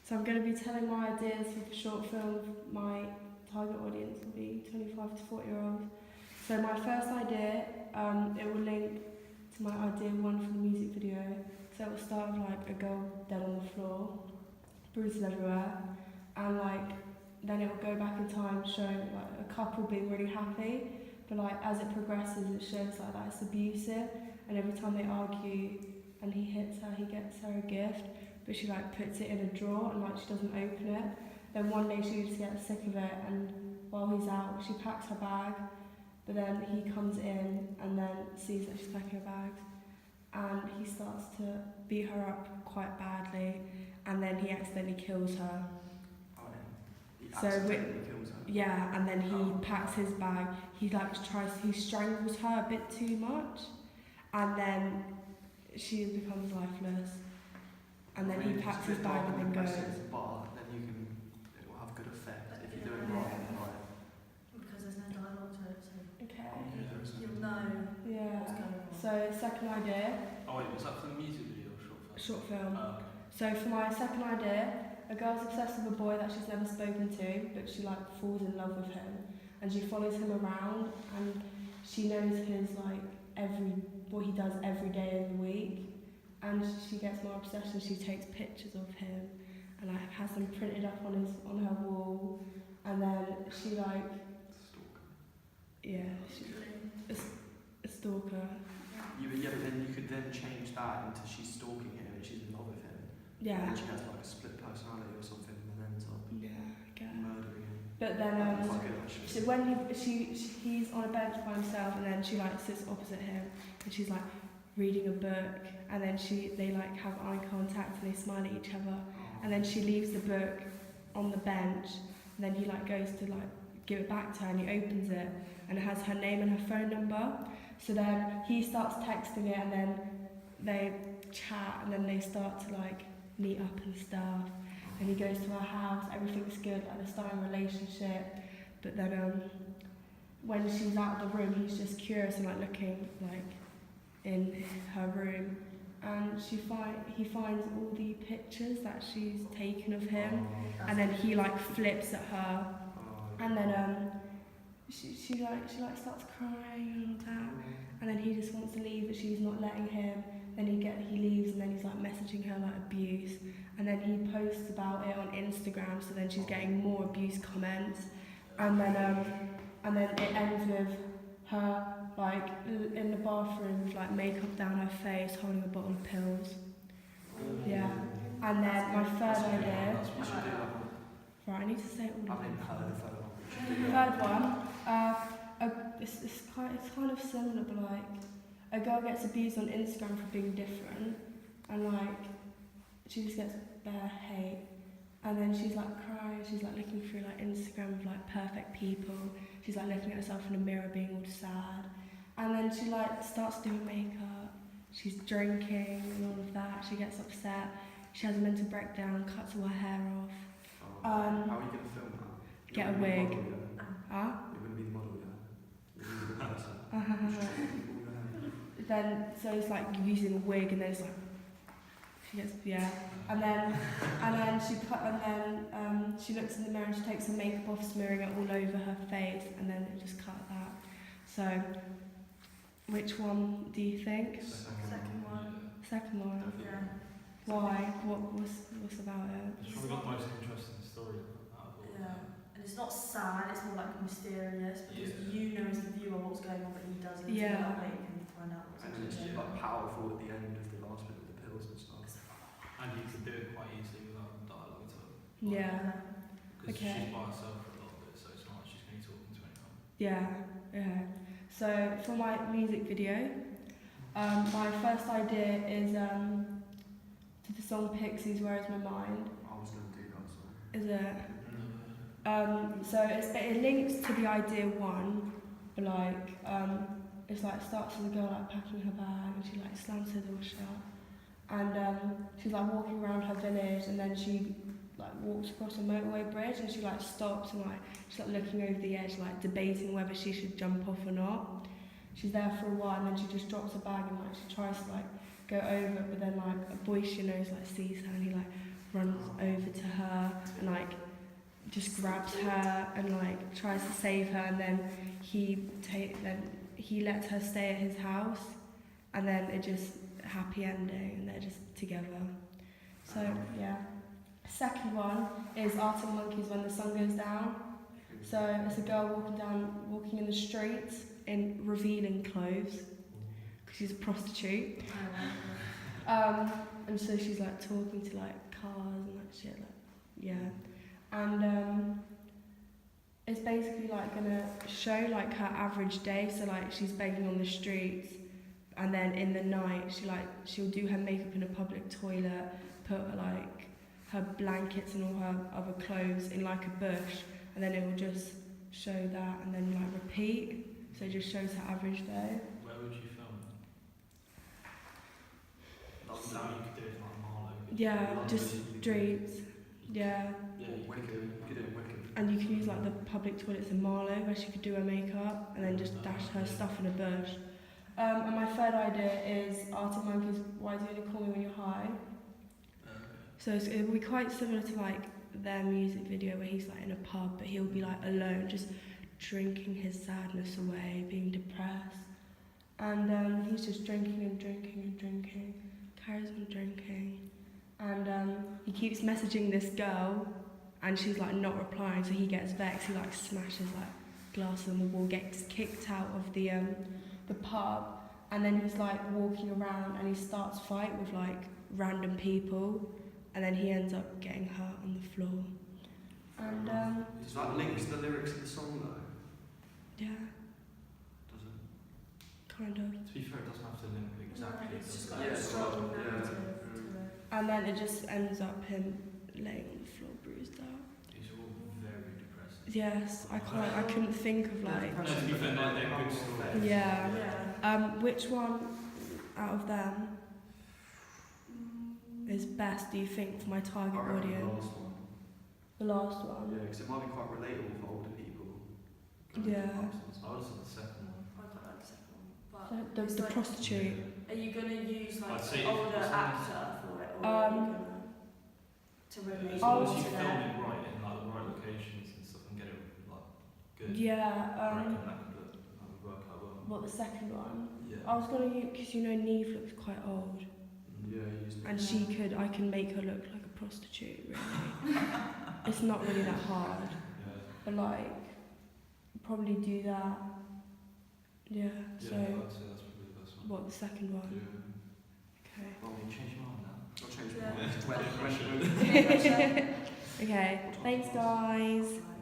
So I'm going to be telling my ideas for the short film. My target audience will be 25 to 40-year-olds. So my first idea, it will link to my idea one for the music video. So it will start with like a girl dead on the floor, bruises everywhere, and like then it will go back in time showing like a couple being really happy, but like as it progresses it shows like that it's abusive, and every time they argue and he hits her, he gets her a gift, but she like puts it in a drawer and like she doesn't open it. Then one day she just gets sick of it, and while he's out she packs her bag, but then he comes in and then sees that she's packing her bags, and he starts to beat her up quite badly, and then he accidentally kills her. Yeah, and then he packs his bag. He strangles her a bit too much, and then she becomes lifeless. And then he packs his bag and then goes. But then it will have good effect if you do it right. Because there's no dialogue to it, so Okay. you'll know what's going on. So second idea. Oh wait, was that for the music video or short film? Short film. Oh, okay. So for my second idea, a girl's obsessed with a boy that she's never spoken to, but she like falls in love with him, and she follows him around, and she knows his like what he does every day of the week, and she gets more obsessed and she takes pictures of him and like has them printed up on her wall, and then she like she's a stalker. Yeah, but then you could then change that into she's stalking him and she's in love with him. Yeah. And she has like a split personality or something and then ends up murdering him. But then so when he's on a bench by himself, and then she like sits opposite him and she's like reading a book, and then they like have eye contact and they smile at each other, and then she leaves the book on the bench, and then he like goes to like give it back to her, and he opens it and it has her name and her phone number. So then he starts texting it, and then they chat, and then they start to like meet up and stuff, and he goes to her house, everything's good, like they're starting a relationship, but then when she's out of the room he's just curious and like looking like in her room, and he finds all the pictures that she's taken of him, and then he like flips at her, and then she starts crying and all that, and then he just wants to leave, but she's not letting him. Then he leaves, and then he's like messaging her like abuse, and then he posts about it on Instagram, so then she's getting more abuse comments, and then it ends with her like in the bathroom with like makeup down her face, holding a bottle of pills. Yeah. And then my third idea. Right, I need to say it all. Third one. It's kind of similar, but like a girl gets abused on Instagram for being different, and like she just gets bare hate, and then she's like crying, she's like looking through like Instagram of like perfect people, she's like looking at herself in the mirror being all sad, and then she like starts doing makeup, she's drinking and all of that, she gets upset, she has a mental breakdown, cuts all her hair off. How are you going to film that? Get a wig. Huh? You're going to be the model, yeah? You're going to be the person. Then so it's like using a wig, and then it's like she gets and then she looks in the mirror and she takes her makeup off, smearing it all over her face, and then it just cut that. So which one do you think? Second one. Second one. Yeah. Why? What's about it? It's probably got the most interesting story out of all. Yeah. And it's not sad, it's more like mysterious, because you know as the viewer what's going on, but he doesn't. Yeah. So that way you can find out what's And going it's on. like powerful at the end of the last bit with the pills and stuff. And you can do it quite easily without dialogue at all. Yeah. Because Okay. she's by herself for a lot of it, so it's not like she's going to be talking to anyone. Yeah. So for my music video, my first idea is to the song Pixies, Where Is My Mind? I was going to do that song. Is it? So it links to the idea one, but like it's like starts with a girl like packing her bag, and she like slams her door shut, and she's like walking around her village, and then she like walks across a motorway bridge, and she like stops and like she's like looking over the edge, like debating whether she should jump off or not. She's there for a while, and then she just drops her bag, and like she tries to like go over, but then like a boy she knows like sees her, and he like runs over to her her and like just grabs her and like tries to save her, and then he lets her stay at his house, and then it just happy ending and they're just together. So yeah. Second one is Arctic Monkeys When the Sun Goes Down. So it's a girl walking in the streets in revealing clothes because she's a prostitute. And so she's like talking to like cars and that shit, like yeah. And it's basically like gonna show like her average day. So like she's begging on the streets, and then in the night she'll do her makeup in a public toilet, put like her blankets and all her other clothes in like a bush, and then it will just show that and then like repeat. So it just shows her average day. Where would you film it? London. So you could do it like Marlow. Yeah, London, just you could- streets. Yeah. Yeah, Or you could do Wickham. You could do it in Wickham. And you can use like the public toilets in Marlow where she could do her makeup and then just dash her stuff in a bush. And my third idea is Arctic Monkeys, Why Do You Call Me When You're High? So it will be quite similar to like their music video where he's like in a pub, but he'll be like alone, just drinking his sadness away, being depressed. And he's just drinking and drinking and drinking, carries on drinking. And he keeps messaging this girl and she's like not replying, so he gets vexed, he like smashes like glasses on the wall, gets kicked out of the pub, and then he's like walking around and he starts a fight with like random people, and then he ends up getting hurt on the floor. And Does that links the lyrics of the song though? yeah, Does it? kind of. To be fair, it doesn't have to link exactly. It's just does like it? a Yeah, strong yeah. narrative to it. And then it just ends up him laying on the floor bruised out. It's all very depressing. Yes, I couldn't think of like. No, to be fair, they're good stories. Yeah. Yeah. Which one out of them is best, do you think, for my target I reckon the audience? last one. The last one. Yeah, because it might be quite relatable for older people. Yeah. I would say the second one. I quite like the second one. But The it's like, prostitute. are you going to use like I'd say an older it's- actor for it, or are you going to relate As Oh, long it as you to film them? it right in like the right locations and stuff and get it like good. Yeah. I reckon that would work out well. What, the second one? Yeah. I was gonna use, because you know Neve looks quite old, Yeah, you used and I can make her look like a prostitute. Really, it's not really that hard. Yeah. But like, probably do that. Yeah. So Yeah, I'd say that's probably the best one. what, the second one? Yeah. Okay. Well, you change your mind now. I'll change Yeah. my mind. When Okay. Thanks, guys. Right.